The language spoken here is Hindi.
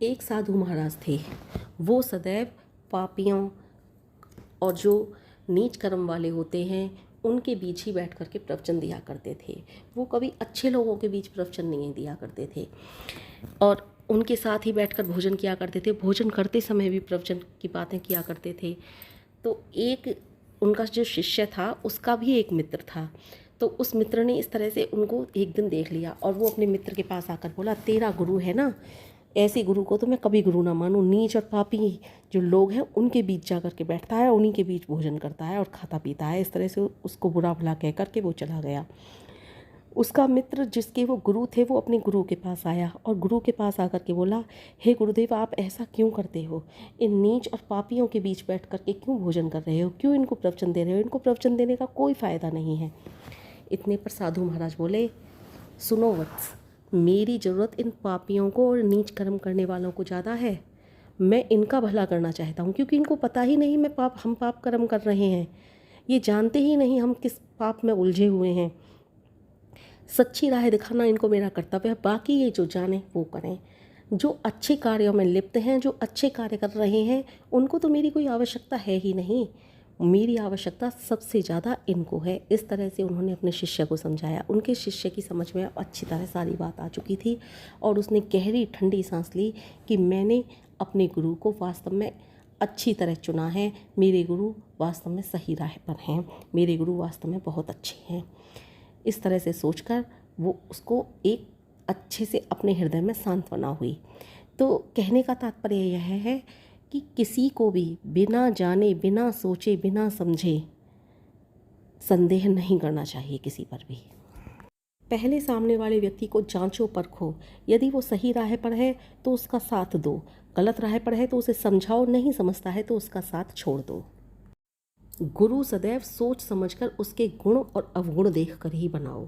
एक साधु महाराज थे। वो सदैव पापियों और जो नीच कर्म वाले होते हैं उनके बीच ही बैठ कर के प्रवचन दिया करते थे। वो कभी अच्छे लोगों के बीच प्रवचन नहीं दिया करते थे और उनके साथ ही बैठकर भोजन किया करते थे। भोजन करते समय भी प्रवचन की बातें किया करते थे। तो एक उनका जो शिष्य था उसका भी एक मित्र था। तो उस मित्र ने इस तरह से उनको एक दिन देख लिया और वो अपने मित्र के पास आकर बोला, तेरा गुरु है ना, ऐसे गुरु को तो मैं कभी गुरु ना मानूं। नीच और पापी जो लोग हैं उनके बीच जा कर के बैठता है, उन्हीं के बीच भोजन करता है और खाता पीता है। इस तरह से उसको बुरा भला कह करके वो चला गया। उसका मित्र जिसके वो गुरु थे वो अपने गुरु के पास आया और गुरु के पास आकर के बोला, हे गुरुदेव, आप ऐसा क्यों करते हो? इन नीच और पापियों के बीच बैठ कर के क्यों भोजन कर रहे हो? क्यों इनको प्रवचन दे रहे हो? इनको प्रवचन देने का कोई फ़ायदा नहीं है। इतने पर साधु महाराज बोले, सुनो वत्स, मेरी ज़रूरत इन पापियों को और नीच कर्म करने वालों को ज़्यादा है। मैं इनका भला करना चाहता हूँ, क्योंकि इनको पता ही नहीं हम पाप कर्म कर रहे हैं। ये जानते ही नहीं हम किस पाप में उलझे हुए हैं। सच्ची राह दिखाना इनको मेरा कर्तव्य है। बाकी ये जो जाने वो करें। जो अच्छे कार्यों में लिप्त हैं, जो अच्छे कार्य कर रहे हैं, उनको तो मेरी कोई आवश्यकता है ही नहीं। मेरी आवश्यकता सबसे ज़्यादा इनको है। इस तरह से उन्होंने अपने शिष्य को समझाया। उनके शिष्य की समझ में अच्छी तरह सारी बात आ चुकी थी और उसने गहरी ठंडी सांस ली कि मैंने अपने गुरु को वास्तव में अच्छी तरह चुना है। मेरे गुरु वास्तव में सही राह पर हैं। मेरे गुरु वास्तव में बहुत अच्छे हैं। इस तरह से सोचकर वो उसको एक अच्छे से अपने हृदय में सांत्वना हुई। तो कहने का तात्पर्य यह है कि किसी को भी बिना जाने, बिना सोचे, बिना समझे संदेह नहीं करना चाहिए किसी पर भी। पहले सामने वाले व्यक्ति को जांचो परखो। यदि वो सही राह पर है तो उसका साथ दो, गलत राह पर है तो उसे समझाओ, नहीं समझता है तो उसका साथ छोड़ दो। गुरु सदैव सोच समझकर उसके गुण और अवगुण देखकर ही बनाओ।